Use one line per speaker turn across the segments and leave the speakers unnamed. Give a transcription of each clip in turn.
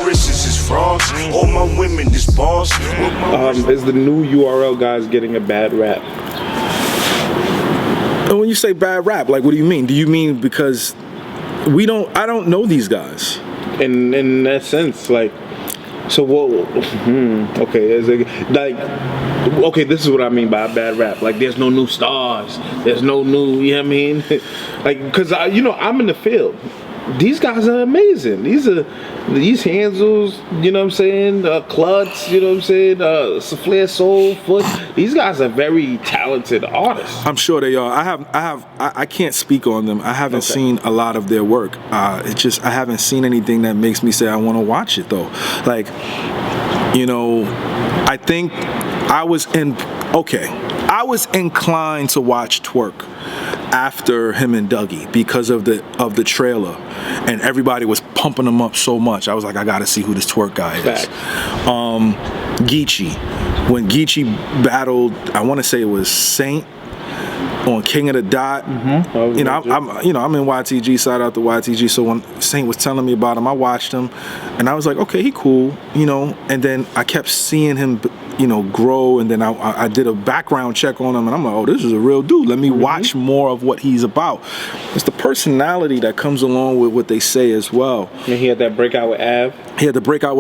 wrists is frogs. All my women is boss.
Is the new URL guys getting a bad rap?
And when you say bad rap, like, what do you mean? Do you mean because I don't know these guys?
In that sense, like, so what? Okay, okay, this is what I mean by bad rap. Like, there's no new stars. There's no new, you know what I mean? Like, because I'm in the field. These guys are amazing. These Hansels, you know what I'm saying? Klutz, you know what I'm saying? Souffle Soul, Foot. These guys are very talented artists.
I'm sure they are. I can't speak on them. I haven't seen a lot of their work. I haven't seen anything that makes me say I want to watch it though. Like, I think I was inclined to watch Twerk after him and Dougie because of the trailer, and everybody was pumping him up so much. I was like, I gotta see who this Twerk guy is. Geechee, when Geechee battled, I want to say it was Saint on King of the Dot. I'm in YTG. Shout out to YTG. So when Saint was telling me about him, I watched him, and I was like, okay, he cool, And then I kept seeing him, grow, and then I did a background check on him, and I'm like, oh, this is a real dude. Let me watch more of what he's about. It's the personality that comes along with what they say as well.
And he had that breakout with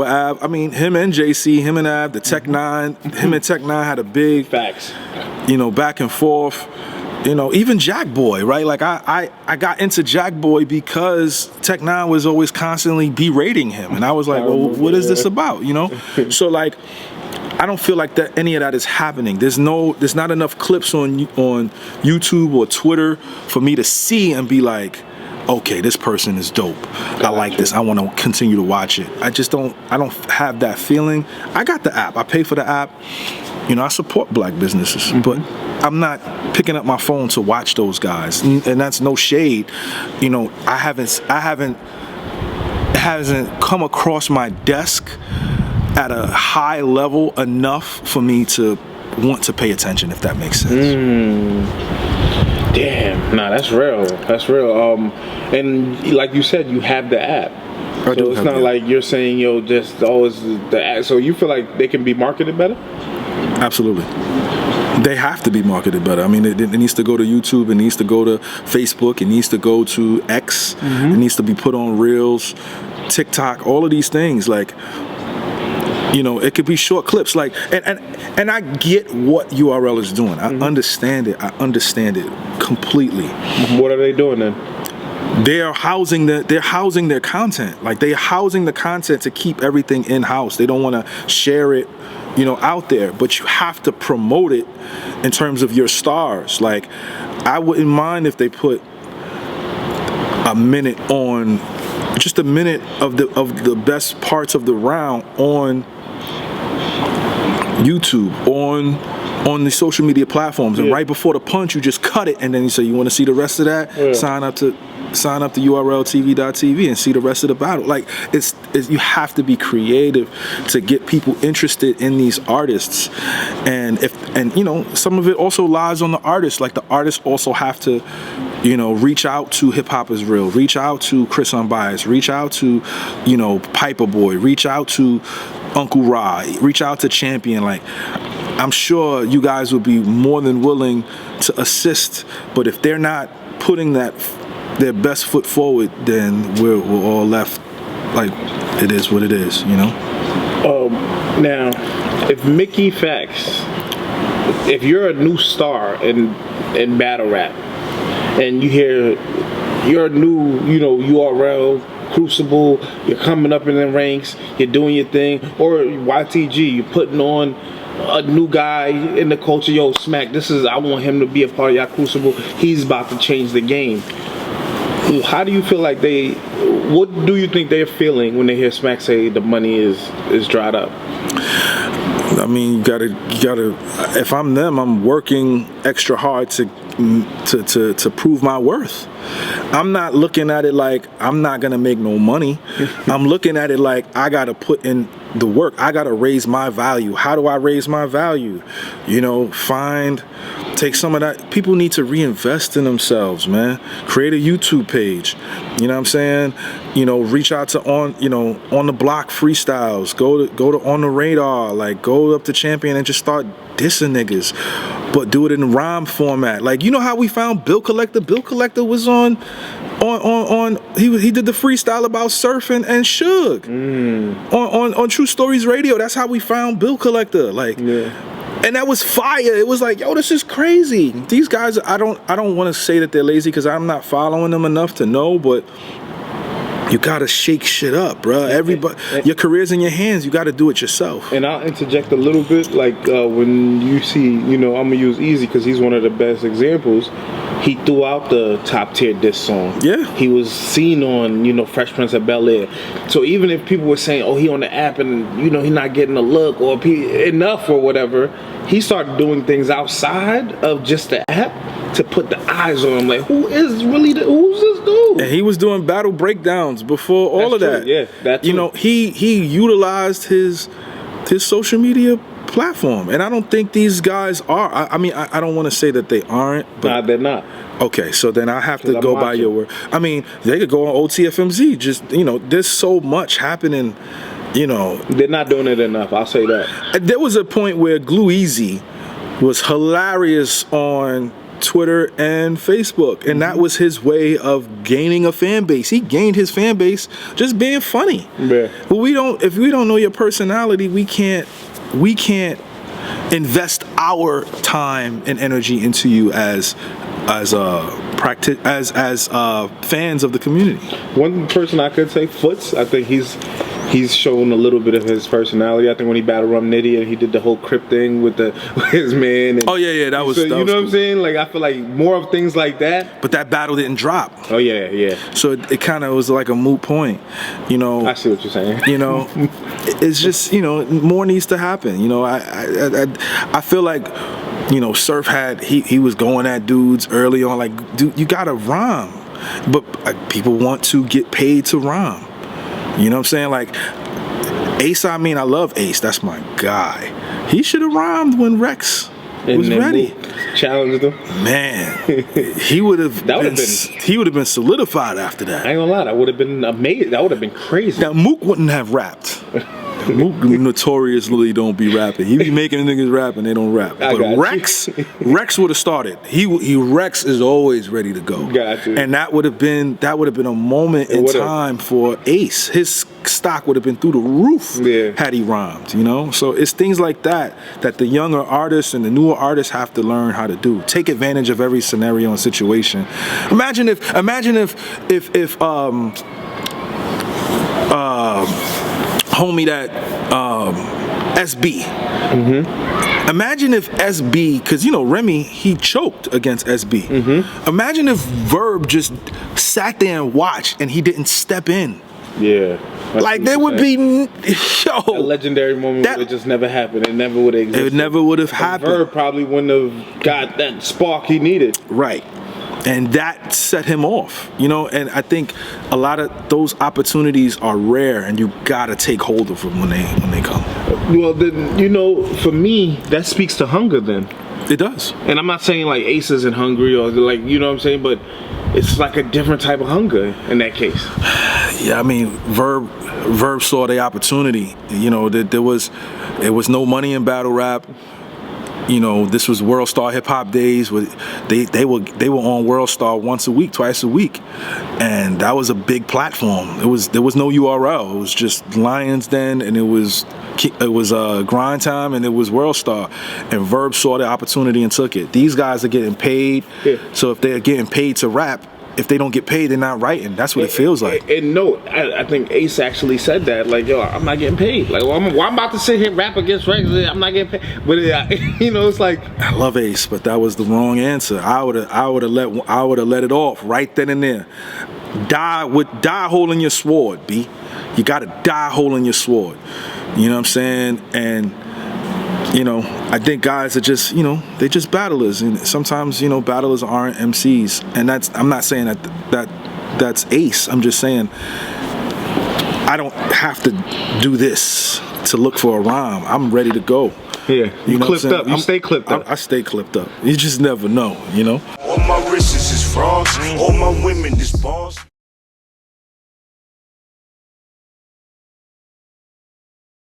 Av.
I mean, him and JC, him and Av, the Tech Nine, him and Tech Nine had a big
facts.
Back and forth. Even Jack Boy, right? Like I got into Jack Boy because Tech Nine was always constantly berating him, and I was like, well, what is this about? So like, I don't feel like that any of that is happening. There's not enough clips on YouTube or Twitter for me to see and be like, okay, this person is dope. I like this. I want to continue to watch it. I don't have that feeling. I got the app. I pay for the app. I support black businesses, but I'm not picking up my phone to watch those guys, and that's no shade. It hasn't come across my desk at a high level enough for me to want to pay attention, if that makes sense.
Damn, nah, that's real. That's real. And like you said, you have the app. So it's not like you're saying, just always the app. So you feel like they can be marketed better?
Absolutely. They have to be marketed better. I mean, it needs to go to YouTube. It needs to go to Facebook. It needs to go to X. It needs to be put on Reels, TikTok, all of these things. Like, it could be short clips. Like, and I get what URL is doing. I understand it. I understand it completely.
What are they doing then?
They're housing their content. Like, they're housing the content to keep everything in house. They don't want to share it, out there. But you have to promote it in terms of your stars. Like, I wouldn't mind if they put a minute on, just a minute of the best parts of the round on YouTube, on the social media platforms, and right before the punch you just cut it, and then you say, you want to see the rest of that? Sign up to urltv.tv and see the rest of the battle. Like, it's you have to be creative to get people interested in these artists, and some of it also lies on the artist. Like, the artists also have to reach out to Hip Hop Is Real, reach out to Chris Unbiased, reach out to Piper Boy, reach out to Uncle Ra, reach out to Champion. Like, I'm sure you guys would be more than willing to assist, but if they're not putting their best foot forward, then we're all left like, it is what it is,
Now, if Mickey Factz, if you're a new star in battle rap, and you hear you're a new, URL, Crucible, you're coming up in the ranks, you're doing your thing, or YTG, you're putting on a new guy in the culture, Smack, I want him to be a part of y'all Crucible, he's about to change the game. How do you feel like what do you think they're feeling when they hear Smack say the money is dried up?
I mean, you gotta. If I'm them, I'm working extra hard to prove my worth. I'm not looking at it like I'm not gonna make no money. I'm looking at it like I gotta put in the work. I gotta raise my value. How do I raise my value? Take some of that. People need to reinvest in themselves, man. Create a YouTube page. You know what I'm saying? reach out to on the block freestyles. Go to On the Radar. Like, go up to Champion and just start dissing niggas, but do it in rhyme format. Like, you know how we found Bill Collector? Bill Collector was on he did the freestyle about surfing and Suge on True Stories Radio. That's how we found Bill Collector. Like, and that was fire. It was like, yo, this is crazy. These guys, I don't want to say that they're lazy because I'm not following them enough to know, but you gotta shake shit up, bro. Everybody, your career's in your hands. You gotta do it yourself.
And I'll interject a little bit, like when you see, I'm gonna use Easy because he's one of the best examples. He threw out the top tier diss song. Yeah. He was seen on, Fresh Prince of Bel-Air. So even if people were saying, oh, he on the app and, he's not getting a look or enough or whatever, he started doing things outside of just the app to put the eyes on him. Like, who's this dude?
And he was doing battle breakdowns before all of that.
Yeah, that's
he utilized his social media platform, and I don't think these guys are. I mean, I don't want to say that they aren't, but
nah, they're not.
Okay, so then I have to go by your word. I mean, they could go on OTFMZ. Just there's so much happening.
They're not doing it enough. I'll say that.
There was a point where Glue Easy was hilarious on Twitter and Facebook, and that was his way of gaining a fan base. He gained his fan base just being funny. Yeah. But if we don't know your personality, we can't invest our time and energy into you as fans of the community.
One person I could say, Foots. I think he's shown a little bit of his personality. I think when he battled Rum Nitty and he did the whole Crip thing with his man. And
that was.
So,
that was
what I'm saying? Like, I feel like more of things like that.
But that battle didn't drop.
Oh yeah.
So it kind of was like a moot point.
I see what you're saying.
It's just more needs to happen. I feel like. Surf he was going at dudes early on, like, dude, you gotta rhyme. But people want to get paid to rhyme. You know what I'm saying? Like, Ace, I love Ace. That's my guy. He should have rhymed when Rex was ready.
Challenged him.
Man, he would have been solidified after that.
I ain't gonna lie, that would have been amazing. That would have been crazy.
Now, Mook wouldn't have rapped. Mook notoriously don't be rapping. He be making niggas rap and they don't rap. But Rex would have started. Rex is always ready to go.
Got you.
And that would have been a moment in time for Ace. His stock would have been through the roof had he rhymed. So it's things like that the younger artists and the newer artists have to learn how to do. Take advantage of every scenario and situation. Imagine if homie that SB. Imagine if SB, because Remy, he choked against SB. Imagine if Verb just sat there and watched and he didn't step in.
Yeah.
Like, there would be
a legendary moment would have just never happened. It never would have existed.
It never would have happened.
Verb probably wouldn't have got that spark he needed.
Right. And that set him off, and I think a lot of those opportunities are rare, and you gotta take hold of them when they come.
Well, then, for me, that speaks to hunger then.
It does.
And I'm not saying like Ace isn't hungry or like, what I'm saying, but it's like a different type of hunger in that case.
Yeah, I mean, Verb saw the opportunity. There was no money in battle rap. This was World Star Hip Hop days. They were on World Star twice a week, and that was a big platform. There was no URL. It was just Lions Den, and it was Grind Time, and it was World Star. And Verb saw the opportunity and took it. These guys are getting paid, so if they're getting paid to rap, if they don't get paid, they're not writing. That's what it feels like.
And no, I think Ace actually said that. Like, yo, I'm not getting paid. Like, I'm about to sit here and rap against Rex. I'm not getting paid. But it's like,
I love Ace, but that was the wrong answer. I would have let it off right then and there. Die holding your sword, B. You got to die holding your sword. You know what I'm saying? And I think guys are just, they're just battlers, and sometimes, battlers aren't MCs, and I'm not saying that's Ace. I'm just saying I don't have to do this to look for a rhyme. I'm ready to go.
Yeah, you clipped up. You stay clipped up.
I stay clipped up. You just never know,
All my wrists is frogs, all my women is bars.